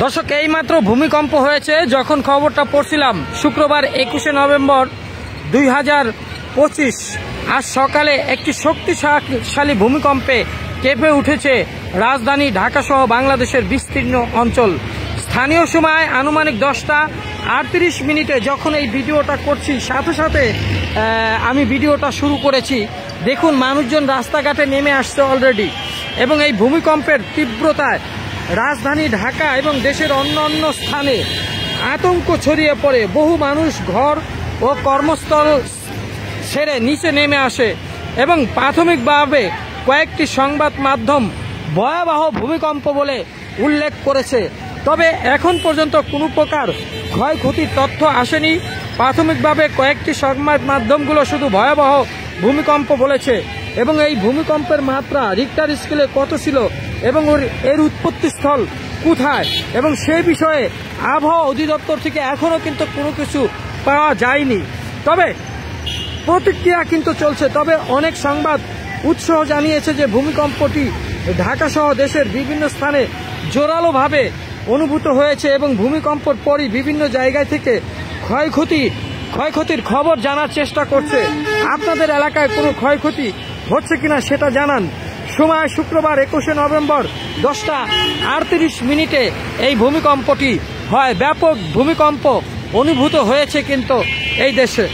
দর্শক, এইমাত্র ভূমিকম্প হয়েছে। যখন খবরটা পড়ছিলাম শুক্রবার 21শে নভেম্বর 2025 আজ সকালে একটি শক্তিশালী ভূমিকম্পে কেঁপে উঠেছে রাজধানী ঢাকাসহ বাংলাদেশের বিস্তীর্ণ অঞ্চল। স্থানীয় সময় আনুমানিক 10টা 38 মিনিটে যখন এই ভিডিওটা করছি, সাথে সাথে আমি ভিডিওটা শুরু করেছি। দেখুন, মানুষজন রাস্তাঘাটে নেমে আসছে অলরেডি, এবং এই ভূমিকম্পের তীব্রতায় রাজধানী ঢাকা এবং দেশের অন্যান্য স্থানে আতঙ্ক ছড়িয়ে পড়ে। বহু মানুষ ঘর ও কর্মস্থল ছেড়ে নিচে নেমে আসে এবং প্রাথমিকভাবে কয়েকটি সংবাদ মাধ্যম ভয়াবহ ভূমিকম্প বলে উল্লেখ করেছে। তবে এখন পর্যন্ত কোনো প্রকার ক্ষয়ক্ষতির তথ্য আসেনি। প্রাথমিকভাবে কয়েকটি সংবাদ মাধ্যমগুলো শুধু ভয়াবহ ভূমিকম্প বলেছে, এবং এই ভূমিকম্পের মাত্রা রিক্টার স্কেলে কত ছিল এবং এর উৎপত্তিস্থল কোথায়, এবং সে বিষয়ে আবহাওয়া অধিদপ্তর থেকে এখনও কিন্তু কোনো কিছু পাওয়া যায়নি। তবে প্রতিক্রিয়া কিন্তু চলছে। তবে অনেক সংবাদ উৎস জানিয়েছে যে ভূমিকম্পটি ঢাকাসহ দেশের বিভিন্ন স্থানে জোরালোভাবে অনুভূত হয়েছে, এবং ভূমিকম্পের পরই বিভিন্ন জায়গায় থেকে ক্ষয়ক্ষতির খবর জানার চেষ্টা করছে। আপনাদের এলাকায় কোনো ক্ষয়ক্ষতি হচ্ছে কিনা সেটা জানান। সময় শুক্রবার 21শে নভেম্বর 10টা 38 মিনিটে এই ভূমিকম্পটি হয়। ব্যাপক ভূমিকম্প অনুভূত হয়েছে কিন্তু এই দেশে।